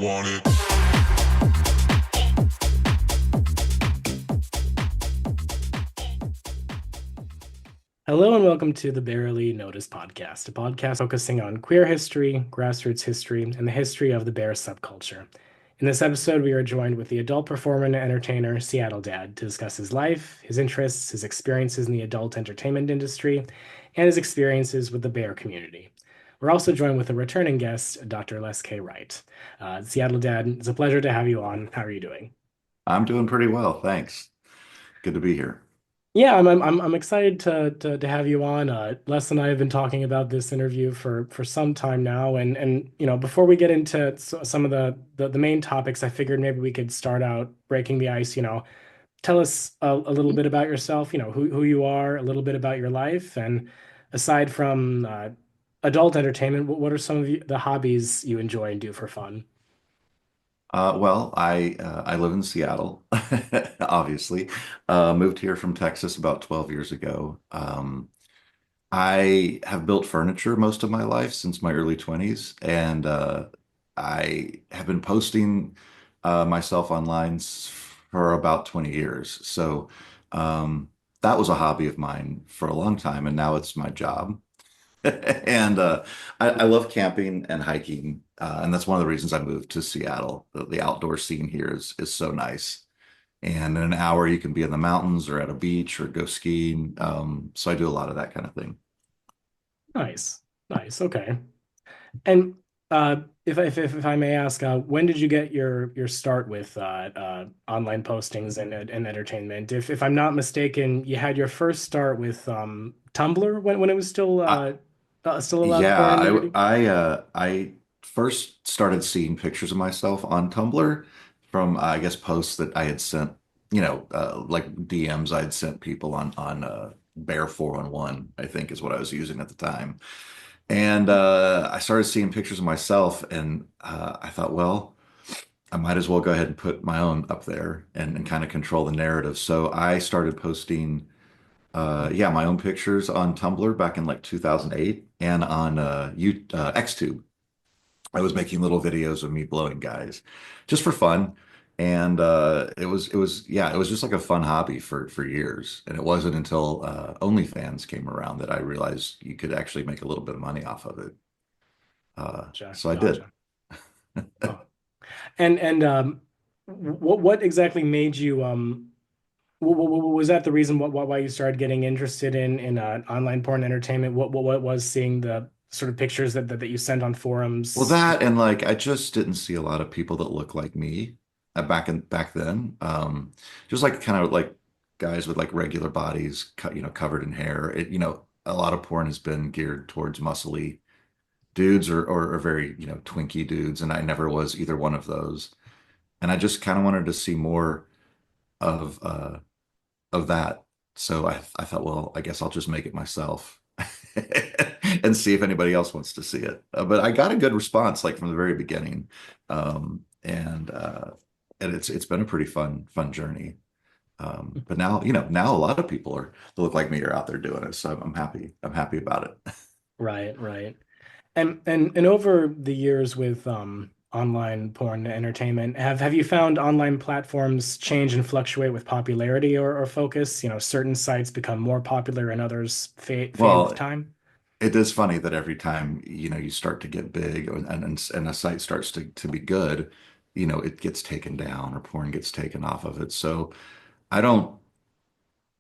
want it. Hello and welcome to the Barely Noticed podcast, a podcast focusing on queer history, grassroots history, and the history of the bear subculture. In this episode, we are joined with the adult performer and entertainer Seattle Dad to discuss his life, his interests, his experiences in the adult entertainment industry, and his experiences with the bear community. We're also joined with a returning guest, Dr. Les K. Wright. Seattle Dad, it's a pleasure to have you on. How are you doing? I'm doing pretty well, thanks. Good to be here. Yeah, I'm excited to have you on. Les and I have been talking about this interview for some time now, and before we get into some of the main topics, I figured maybe we could start out breaking the ice. Tell us a little bit about yourself. Who you are, a little bit about your life, and aside from adult entertainment, what are some of the hobbies you enjoy and do for fun? I live in Seattle, obviously. Moved here from Texas about 12 years ago. I have built furniture most of my life since my early 20s, and I have been posting myself online for about 20 years. So that was a hobby of mine for a long time, and now it's my job. And I love camping and hiking, and that's one of the reasons I moved to Seattle. The outdoor scene here is so nice. And in an hour, you can be in the mountains or at a beach or go skiing. So I do a lot of that kind of thing. Nice, nice. Okay. And if I may ask, when did you get your start with online postings and entertainment? If I'm not mistaken, you had your first start with Tumblr when it was still allowed for Yeah, nudity. I first started seeing pictures of myself on Tumblr from I guess posts that I had sent, like DMs I had sent people on Bear 411, I think is what I was using at the time. And I started seeing pictures of myself, and I thought, well, I might as well go ahead and put my own up there and kind of control the narrative. So I started posting yeah, my own pictures on Tumblr back in like 2008 and on XTube. I was making little videos of me blowing guys just for fun. And it was just like a fun hobby for years. And it wasn't until OnlyFans came around that I realized you could actually make a little bit of money off of it. Gotcha, So I did. gotcha. Oh. And what exactly made you was that the reason why you started getting interested in online porn entertainment? What was seeing the sort of pictures that you sent on Well, forums? that and like I just didn't see a lot of people that look like me back then. Just like kind of like guys with like regular bodies, covered in hair. A lot of porn has been geared towards muscly dudes or very, twinky dudes, and I never was either one of those. And I just kind of wanted to see more of that. So I thought, well, I guess I'll just make it myself and see if anybody else wants to see it. But I got a good response like from the very beginning. And it's been a pretty fun journey. But now, now a lot of people that look like me are out there doing it. So I'm happy. I'm happy about it. Right, right. And over the years with online porn entertainment, have you found online platforms change and fluctuate with popularity or focus? Certain sites become more popular and others fade with Well, time. it is funny that every time, you start to get big and a site starts to be good, it gets taken down or porn gets taken off of it. So I don't,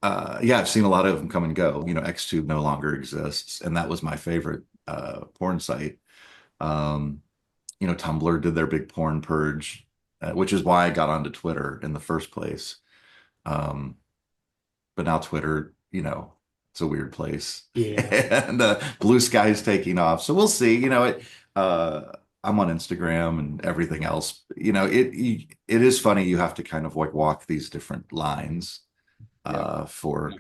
yeah, I've seen a lot of them come and go. XTube no longer exists, and that was my favorite porn site. Um, Tumblr did their big porn purge, which is why I got onto Twitter in the first place. Um, but now Twitter, it's a weird place, Yeah. and Blue Sky is taking off. So we'll see. I'm on Instagram and everything else. It is funny. You have to kind of like walk these different lines Yep. for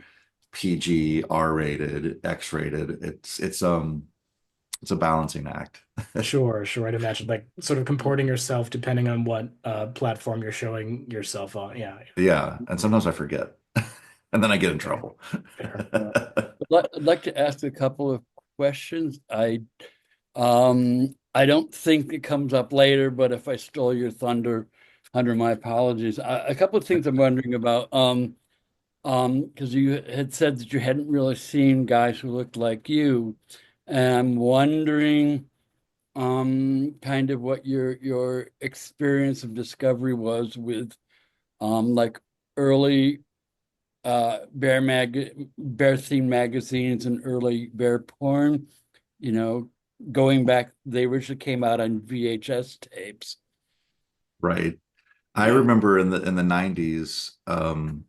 PG, R-rated, X-rated. It's a balancing act. Sure, sure. I'd imagine like sort of comporting yourself depending on what platform you're showing yourself on. Yeah, Yeah, and sometimes I forget, and then I get in fair, trouble. fair. I'd like to ask a couple of questions. Um, I don't think it comes up later, but if I stole your thunder, my apologies. A couple of things I'm wondering about. Because you had said that you hadn't really seen guys who looked like you, and I'm wondering, kind of what your experience of discovery was with, like early bear themed magazines and early bear porn. You know, going back, they originally came out on VHS tapes. Right. I Yeah. remember in the 90s, renting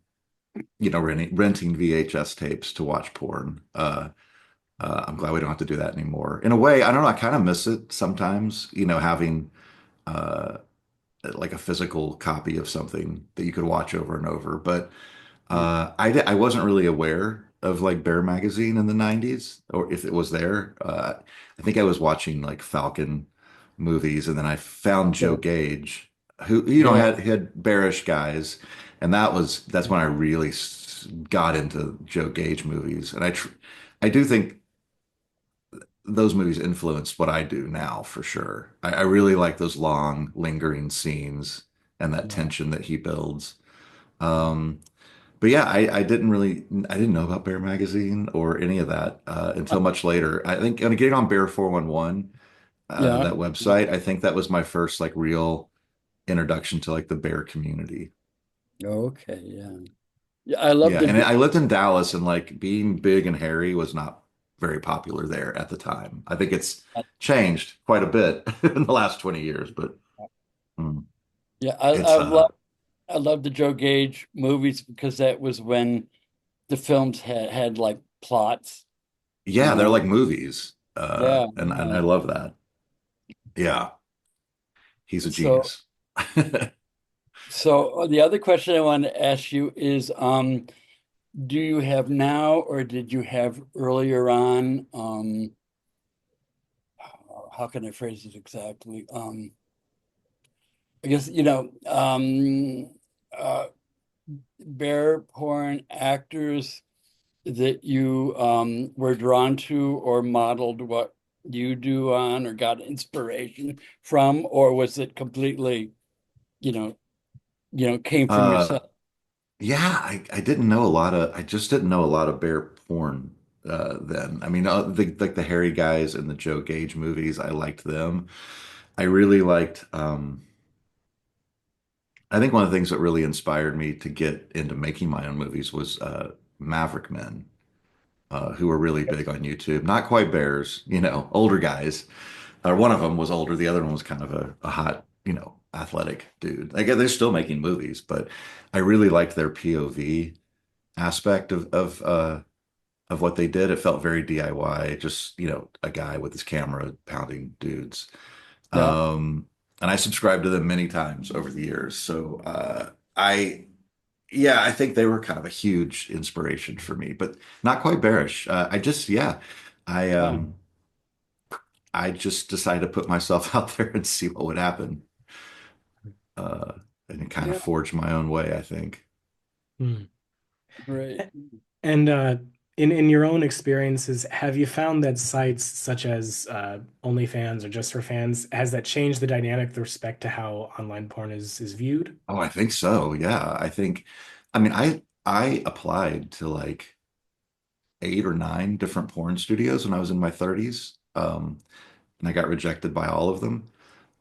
VHS tapes to watch porn. I'm glad we don't have to do that anymore. In a way, I don't know, I kind of miss it sometimes, having uh, like a physical copy of something that you could watch over and over. But I wasn't really aware of like Bear Magazine in the 90s, or if it was there. I think I was watching like Falcon movies, and then I found Joe Yeah. Gage, who Yeah. had bearish guys, and that's when I really got into Joe Gage movies, and I do think those movies influenced what I do now for sure. I really like those long, lingering scenes and that Yeah. tension that he builds. Um, but yeah, I didn't know about Bear Magazine or any of that until much later. I think getting on Bear 411, Yeah. that website, I think that was my first like real introduction to like the bear community. Okay. Yeah. Yeah. I love Yeah, the and I lived in Dallas, and like being big and hairy was not very popular there at the time. I think it's changed quite a bit in the last 20 years, but mm, yeah. it's I love the Joe Gage movies because that was when the films had like plots, you yeah, they're know. like movies. Yeah. And Yeah. I love that. Yeah, he's a So genius. the other question I want to ask you is, do you have now, or did you have earlier on, how can I phrase this exactly? I guess, uh, bear porn actors that you were drawn to or modeled what you do on or got inspiration from, or was it completely, you know, came from Uh, yourself? yeah, I didn't know a lot I just didn't know a lot of bear porn then. I mean, like the hairy guys in the Joe Gage movies, I liked them. I really liked, I think one of the things that really inspired me to get into making my own movies was Maverick Men, who were really big on YouTube. Not quite bears, older guys. One of them was older, the other one was kind of a hot, athletic dude. Like they're still making movies, but I really liked their POV aspect of what they did. It felt very DIY, just, a guy with his camera pounding dudes. Yeah. Um, and I subscribed to them many times over the years. So I yeah, I think they were kind of a huge inspiration for me, but not quite bearish. I Yeah. I just decided to put myself out there and see what would happen. Uh, and it kind of Yeah. forged my own way, I think. Hmm. Right. And in your own experiences, have you found that sites such as OnlyFans or Just for Fans, has that changed the dynamic with respect to how online porn is viewed? Oh, I think so. Yeah. I mean, I applied to like 8 or 9 different porn studios when I was in my 30s. And I got rejected by all of them.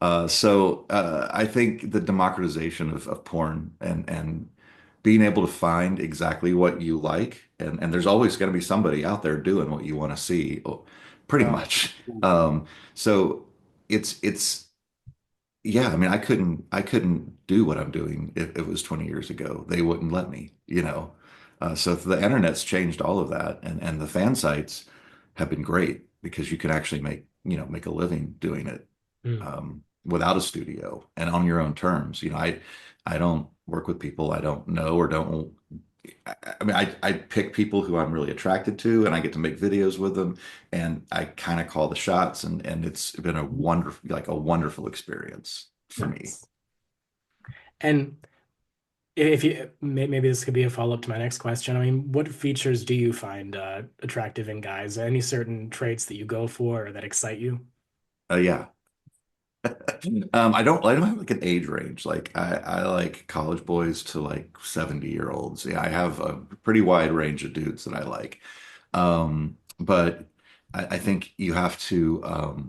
I think the democratization of porn and being able to find exactly what you like, and there's always going to be somebody out there doing what you want to see, pretty Yeah. much. So it's yeah, I mean, I couldn't do what I'm doing if it was 20 years ago. They wouldn't let me. So the internet's changed all of that, and the fan sites have been great because you can actually make a living doing it Hmm. without a studio and on your own terms. I don't work with people I don't know or don't. I mean, I pick people who I'm really attracted to, and I get to make videos with them, and I kind of call the shots, and it's been a wonderful experience for me. Nice. And if you maybe this could be a follow-up to my next question. I mean, what features do you find attractive in guys? Any certain traits that you go for or that excite you? Yeah. I don't have like an age range. Like I like college boys to like 70-year-olds. Yeah, I have a pretty wide range of dudes that I like. But I think you gotta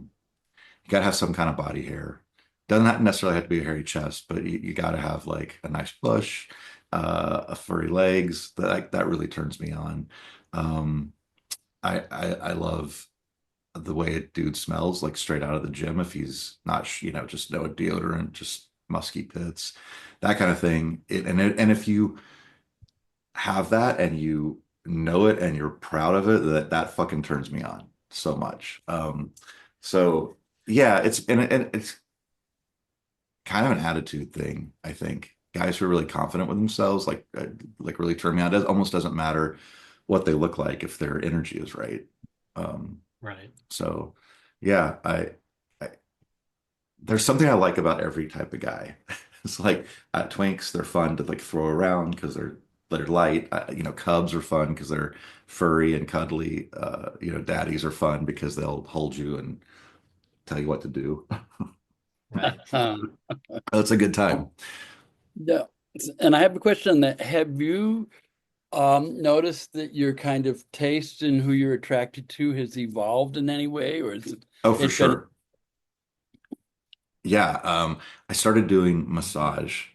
have some kind of body hair. Doesn't necessarily have to be a hairy chest, but you gotta have like a nice bush, a furry legs. That really turns me on. Um, I love the way a dude smells like straight out of the gym if he's not, just no deodorant, just musky pits, that kind of thing. And if you have that and you know it and you're proud of it, that fucking turns me on so much. So yeah, and it's kind of an attitude thing, I think. Guys who are really confident with themselves, like really turn me on. It almost doesn't matter what they look like if their energy is right. Um, Right. so yeah, I there's something I like about every type of guy. It's like twinks, they're fun to like throw around because they're light. Cubs are fun because they're furry and cuddly. Daddies are fun because they'll hold you and tell you what to do. Right. It's a good time. Yeah. And I have a question on that. Have you noticed that your kind of taste in who you're attracted to has evolved in any way, or is Oh, for it been? sure. Yeah, I started doing massage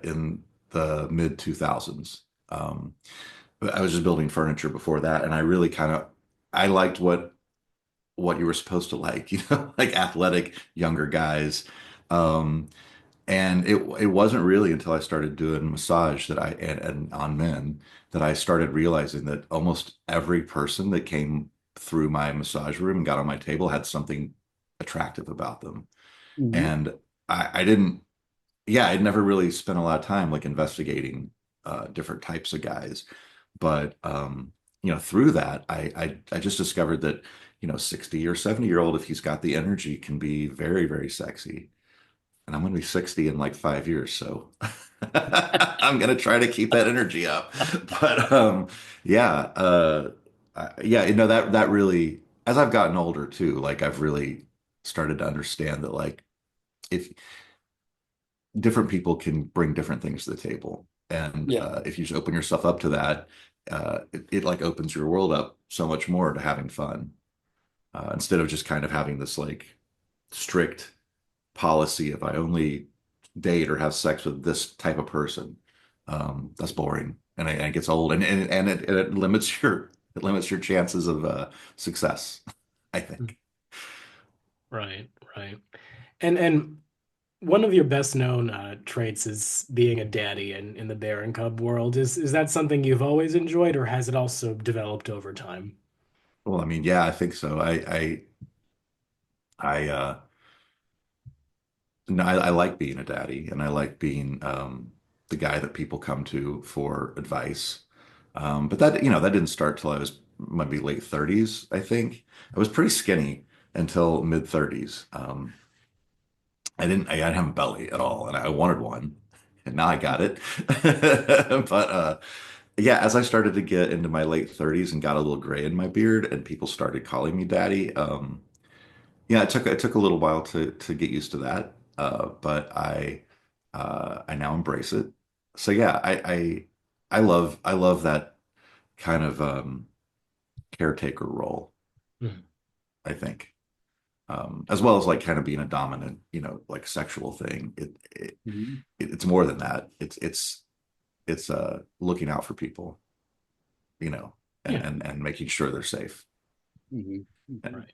in the mid 2000s. But I was just building furniture before that, and I liked what you were supposed to like, like athletic younger guys. Um, and it wasn't really until I started doing massage and on men that I started realizing that almost every person that came through my massage room and got on my table had something attractive about them. Mhm. And I didn't, yeah, I'd never really spent a lot of time like investigating different types of guys. But through that, I just discovered that, 60 or 70-year-old, if he's got the energy, can be very, very sexy. And I'm going to be 60 in like 5 years, so I'm going to try to keep that energy up. But yeah, yeah, that really, as I've gotten older too, like I've really started to understand that like if different people can bring different things to the table. And Yeah. if you just open yourself up to that, it like opens your world up so much more to having fun instead of just kind of having this like strict policy of I only date or have sex with this type of person. That's boring and it gets old and it limits your chances of success, I think. Right. Right. And one of your best known traits is being a daddy in the bear and cub world. Is that something you've always enjoyed, or has it also developed over time? Well, I mean, yeah, I think so. I No, I like being a daddy and I like being the guy that people come to for advice. But that didn't start till I was maybe late 30s, I think. I was pretty skinny until mid 30s. I didn't have a belly at all and I wanted one. And now I got it. But yeah, as I started to get into my late 30s and got a little gray in my beard and people started calling me daddy, yeah, it took a little while to get used to that, but I now embrace it. So yeah, I love that kind of caretaker role, Mhm. I think, as well as like kind of being a dominant, like sexual thing. Mhm. It's more than that. It's looking out for people, and Yeah. and making sure they're safe. Mhm. And Right.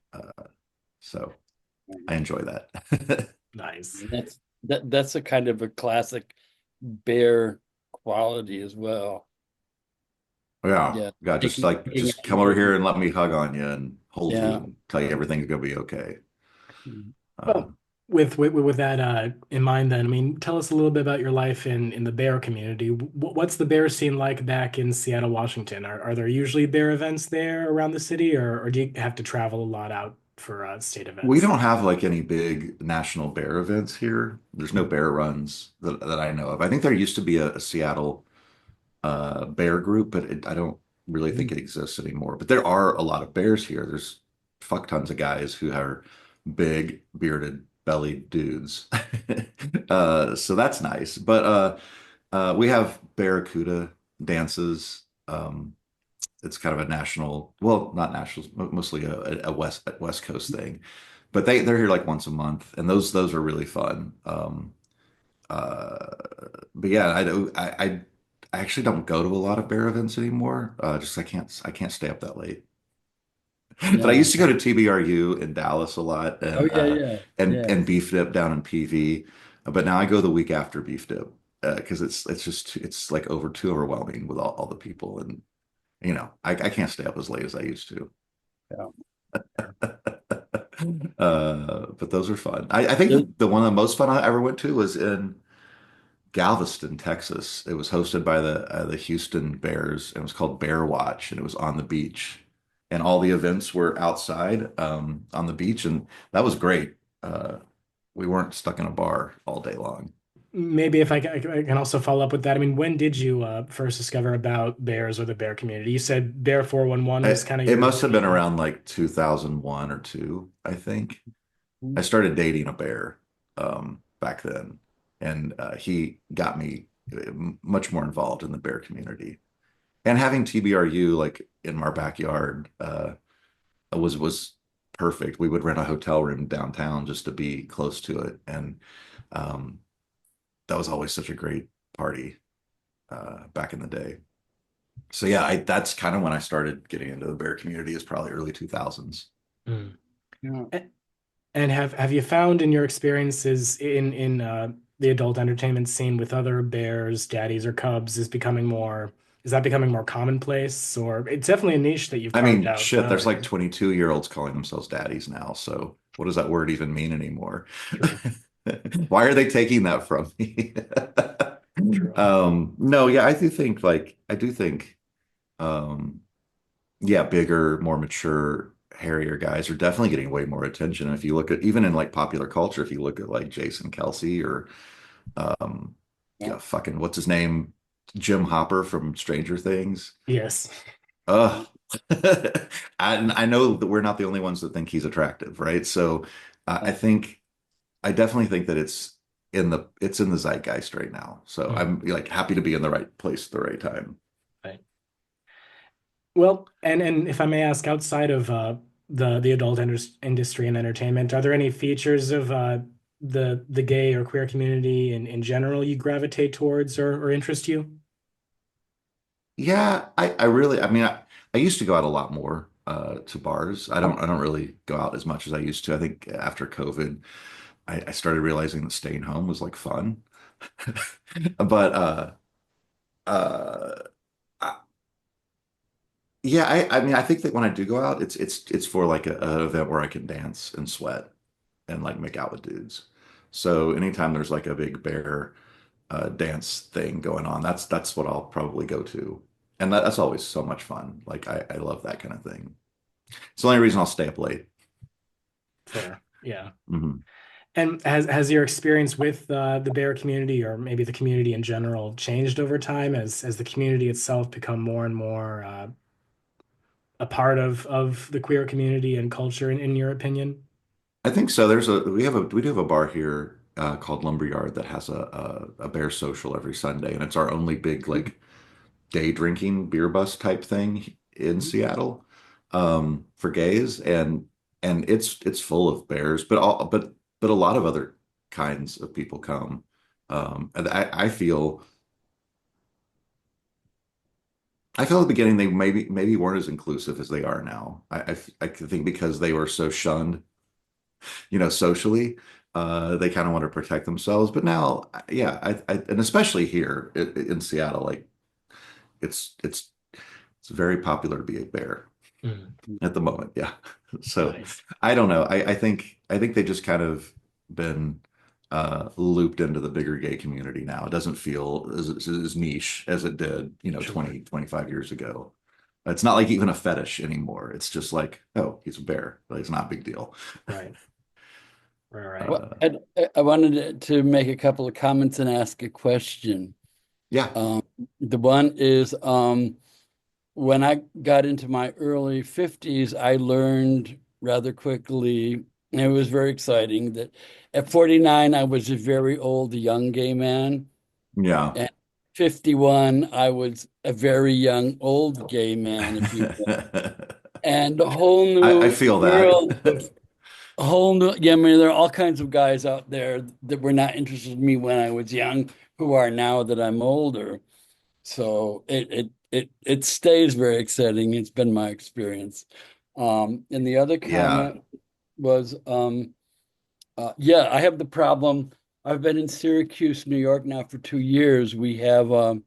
so I enjoy that. Nice. That's a kind of a classic bear quality as well. Yeah, Yeah. God, just like Taking just out come your over children. here and let me hug on you and hold you Yeah. and tell you everything's gonna be okay. Mhm. Well, Um, with that in mind, then, I mean, tell us a little bit about your life in the bear community. What's the bear scene like back in Seattle, Washington? Are there usually bear events there around the city, or do you have to travel a lot out for state we events? don't have like any big national bear events here. There's no bear runs that I know of. I think there used to be a Seattle bear group, but I don't really think Mm. it exists anymore. But there are a lot of bears here. There's fuck tons of guys who are big, bearded, bellied dudes. So that's nice. But we have barracuda dances. It's kind of a national, well, not national, mostly a West Coast thing. But they're here like once a month, and those are really fun. Uh, but yeah, I actually don't go to a lot of bear events anymore. Just I can't stay up that late. But I Yeah. used to go to TBRU in Dallas a lot, Oh and yeah, yeah. and Yes. Beef Dip down in PV. But now I go the week after Beef Dip because it's just it's like too overwhelming with all the people, and I can't stay up as late as I used to. Yeah. But those are fun. I think There- the one of the most fun I ever went to was in Galveston, Texas. It was hosted by the Houston Bears. It was called Bear Watch, and it was on the beach. And all the events were outside on the beach, and that was great. We weren't stuck in a bar all day long. Maybe if I can also follow up with that. I mean, when did you first discover about bears or the bear community? You said Bear 411 was kind of It your must have been beginning. around like 2001 or two, I think. I started dating a bear back then, and he got me much more involved in the bear community. And having TBRU like in our backyard was perfect. We would rent a hotel room downtown just to be close to it, and um, that was always such a great party back in the day. So yeah, that's kind of when I started getting into the bear community. Is probably early 2000s. Mm. yeah. A- And have you found in your experiences in the adult entertainment scene with other bears, daddies, or cubs is that becoming more commonplace? Or it's definitely a niche that you've I carved mean, out shit, there's like nowadays. 22-year-olds calling themselves daddies now. So what does that word even mean anymore? True, Why are they taking that from me? true. No, yeah, I do think um yeah, bigger, more mature, hairier guys are definitely getting way more attention. And if you look at even in like popular culture, if you look at like Jason Kelsey or um Yeah. yeah, fucking what's his name? Jim Hopper from Stranger Things. Yes. Ugh. I know that we're not the only ones that think he's attractive, right? So I Yeah. think I definitely think that it's in the zeitgeist right now. So Mm, I'm like happy to be in the right place at the right time. right. Well, and if I may ask, outside of the adult industry and entertainment, are there any features of the gay or queer community in general you gravitate towards or interest you? Yeah, I mean I used to go out a lot more to bars. I don't really go out as much as I used to. I think after COVID, I started realizing that staying home was like fun. But uh I- yeah, I mean I think that when I do go out, it's for like an event where I can dance and sweat and like make out with dudes. So anytime there's like a big bear dance thing going on, that's what I'll probably go to. And that's always so much fun. Like I love that kind of thing. It's the only reason I'll stay up late. Fair. Yeah. Hmm. And has your experience with the bear community or maybe the community in general changed over time as the community itself become more and more a part of the queer community and culture in your opinion? I think so. We do have a bar here called Lumberyard that has a bear social every Sunday, and it's our only big like day drinking beer bus type thing in Seattle for gays, and it's full of bears, but a lot of other kinds of people come. And I feel at the beginning they maybe weren't as inclusive as they are now. I think because they were so shunned, socially, they kind of want to protect themselves. But now, yeah, and especially here in Seattle, like it's it's very popular to be a bear Mm, at the moment. Yeah. So nice. I don't know. I think they just kind of been looped into the bigger gay community now. It doesn't feel as niche as it did, Sure. 20, 25 years ago. It's not like even a fetish anymore. It's just like, oh, he's a bear. Like, it's not a big deal. Right. Right. Right. Well, Uh, I wanted to make a couple of comments and ask a question. yeah. Um, the one is when I got into my early 50s, I learned rather quickly it was very exciting that at 49, I was a very old, young gay man. Yeah. At 51, I was a very young, old gay man, if you will. And a whole I new feel that. world of a whole new, yeah, I mean, there are all kinds of guys out there that were not interested in me when I was young, who are now that I'm older. So it stays very exciting. It's been my experience. And the other Yeah. comment was, yeah, I have the problem. I've been in Syracuse, New York now for 2 years. We have a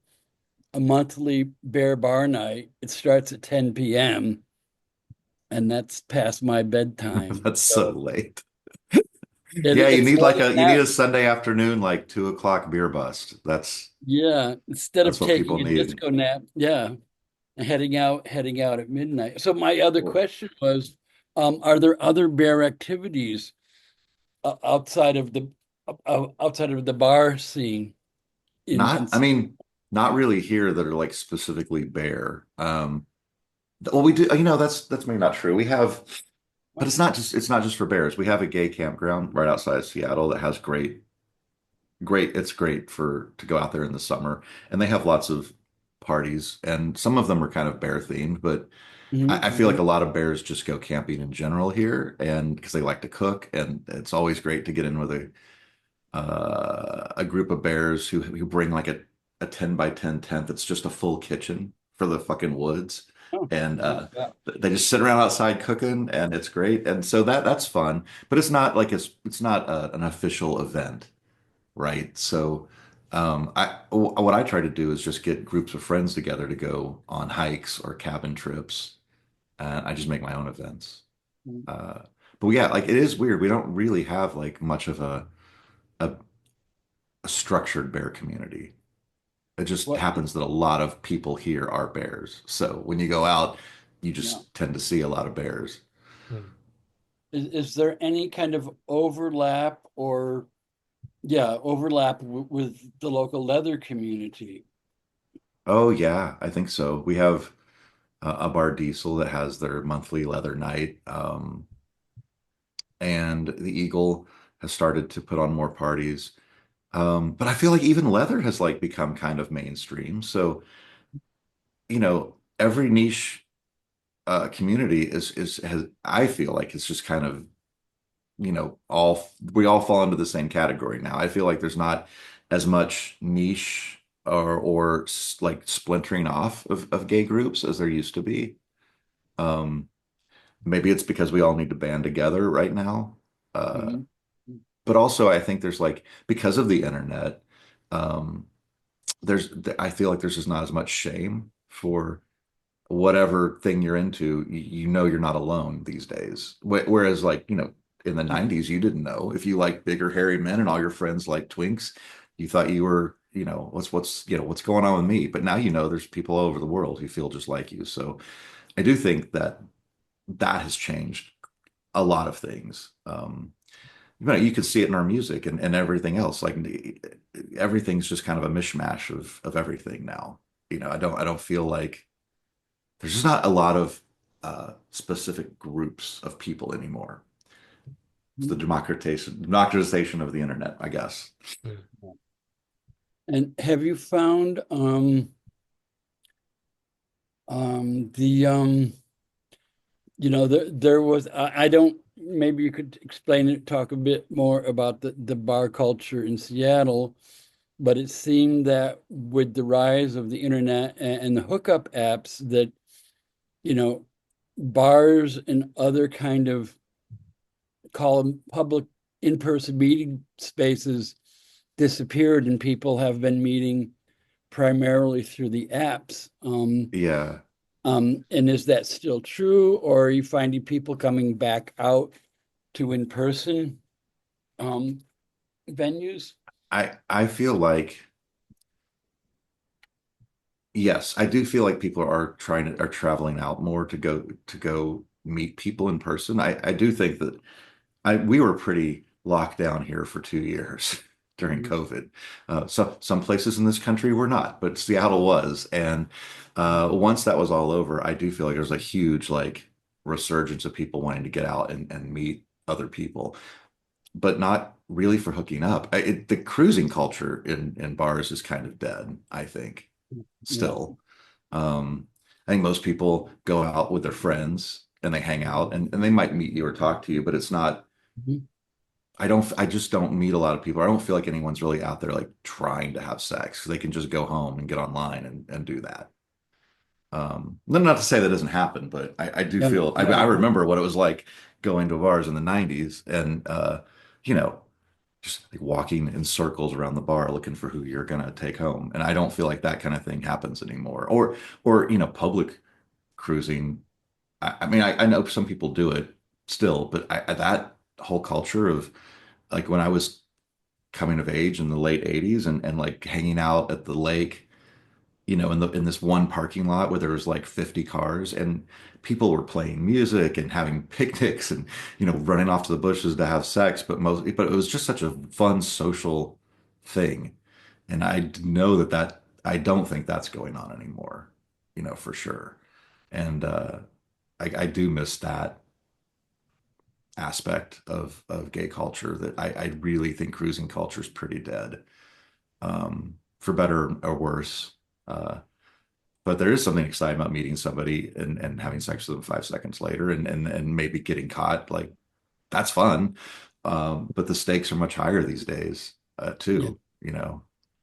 monthly bear bar night. It starts at 10 p.m. and that's past my bedtime. That's so So late. it, Yeah, it's late you need now. a Sunday afternoon, like 2 o'clock beer bust. Yeah, instead of That's what people taking a need. disco nap, yeah, and heading out at midnight. So my other Cool. question was, are there other bear activities outside of the bar scene in Not, I mean, not really here that are like specifically bear. Well, we do, that's maybe not true. We have, but it's not just for bears. We have a gay campground right outside of Seattle that has it's great for to go out there in the summer. And they have lots of parties, and some of them are kind of bear themed, but I feel like Mhm. a lot of bears just go camping in general here, and because they like to cook, and it's always great to get in with a group of bears who bring like a 10 by 10 tent that's just a full kitchen for the fucking woods. Oh, And yeah. they just sit around outside cooking, and it's great. And so that's fun, but it's not like it's not an official event, right? So what I try to do is just get groups of friends together to go on hikes or cabin trips, and I just make my own events. Uh, but yeah, like it is weird. We don't really have like much of a, a structured bear community. It just What? happens that a lot of people here are bears. So when you go out, you Yeah. just tend to see a lot of bears. Hmm. Is there any kind of overlap or yeah, overlap with the local leather community? Oh yeah, I think so. We have a bar diesel that has their monthly leather night. And the Eagle has started to put on more parties. But I feel like even leather has like become kind of mainstream. So, every niche community is has I feel like it's just kind of, all we all fall into the same category now. I feel like there's not as much niche like splintering off of gay groups as there used to be. Um, Maybe it's because we all need to band together right now. Uh, Mhm. but also I think there's like because of the internet, um, I feel like there's just not as much shame for whatever thing you're into. You're not alone these days. Whereas like, in the 90s, you didn't know if you like bigger hairy men and all your friends like twinks, you thought you were, what's going on with me. But now there's people all over the world who feel just like you. So I do think that has changed a lot of things. You can see it in our music and everything else. Like everything's just kind of a mishmash of everything now. I don't feel like there's just not a lot of specific groups of people anymore. It's the democratization of the internet, I guess. Hmm. And have you found the there was I don't maybe you could explain it, talk a bit more about the bar culture in Seattle, but it seemed that with the rise of the internet and the hookup apps that you know bars and other kind of call them public in-person meeting spaces disappeared and people have been meeting primarily through the apps. Yeah. And is that still true, or are you finding people coming back out to in-person um, venues? I feel like yes, I do feel like people are traveling out more to go meet people in person. I do think that we were pretty locked down here for 2 years during Mhm. COVID. So some places in this country were not, but Seattle was. And once that was all over, I do feel like there's a huge like resurgence of people wanting to get out and meet other people, but not really for hooking up. The cruising culture in bars is kind of dead, I think, Yeah. still. I think most people go out with their friends and they hang out and they might meet you or talk to you, but it's not, Mhm. I just don't meet a lot of people. I don't feel like anyone's really out there like trying to have sex. They can just go home and get online and do that. Not to say that doesn't happen, but I do Yeah. feel I Yeah. remember what it was like going to bars in the 90s and you know, just like walking in circles around the bar looking for who you're gonna take home. And I don't feel like that kind of thing happens anymore. Or public cruising. I mean, I know some people do it still, but that whole culture of like when I was coming of age in the late 80s and like hanging out at the lake, in this one parking lot where there was like 50 cars and people were playing music and having picnics and running off to the bushes to have sex, but it was just such a fun social thing. And I know that I don't think that's going on anymore, for sure. And I do miss that aspect of gay culture that I really think cruising culture is pretty dead, for better or worse. But there is something exciting about meeting somebody and having sex with them 5 seconds later and maybe getting caught. Like that's fun. But the stakes are much higher these days, Yeah. too. We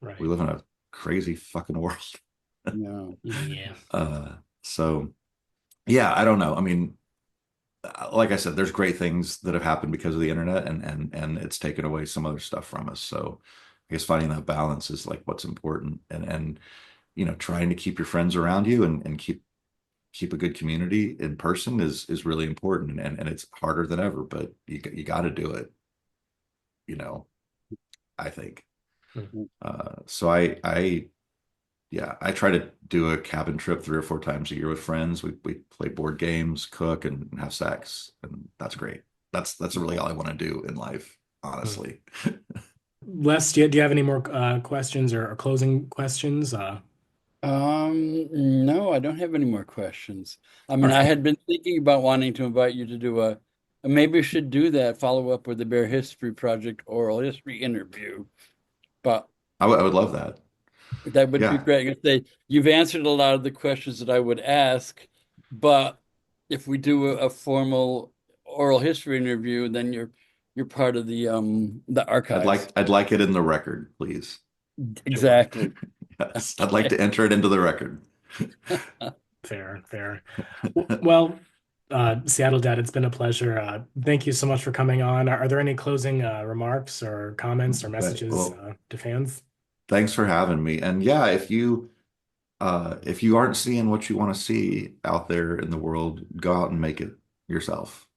Right. live in a crazy fucking world. Yeah. Yeah. So yeah, I don't know. I mean, like I said, there's great things that have happened because of the internet and it's taken away some other stuff from us. So I guess finding that balance is like what's important and trying to keep your friends around you and keep a good community in person is really important and it's harder than ever, but you got to do it, you know, I think. Mhm. So yeah, I try to do a cabin trip 3 or 4 times a year with friends. We play board games, cook, and have sex, and that's great. That's really all I want to do in life, Mhm. honestly. Les, do you have any more questions or closing questions? No, I don't have any more questions. I mean, I Okay. had been thinking about wanting to invite you to do maybe we should do that, follow up with the Bear History Project oral history interview. But I would love that. that would be Yeah. great. I say you've answered a lot of the questions that I would ask, but if we do a formal oral history interview, then you're part of the archives. I'd like it in the record, please. Sure. Exactly. Yes. I'd like to enter it into the record. Fair, fair. Well, Seattle Dad, it's been a pleasure. Thank you so much for coming on. Are there any closing remarks or comments or But, messages well, to fans? thanks for having me. And yeah, if you aren't seeing what you want to see out there in the world, go out and make it yourself.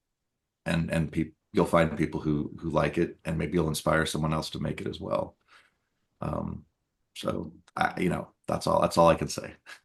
And you'll find people who like it, and maybe you'll inspire someone else to make it as well. Um, so that's all I can say.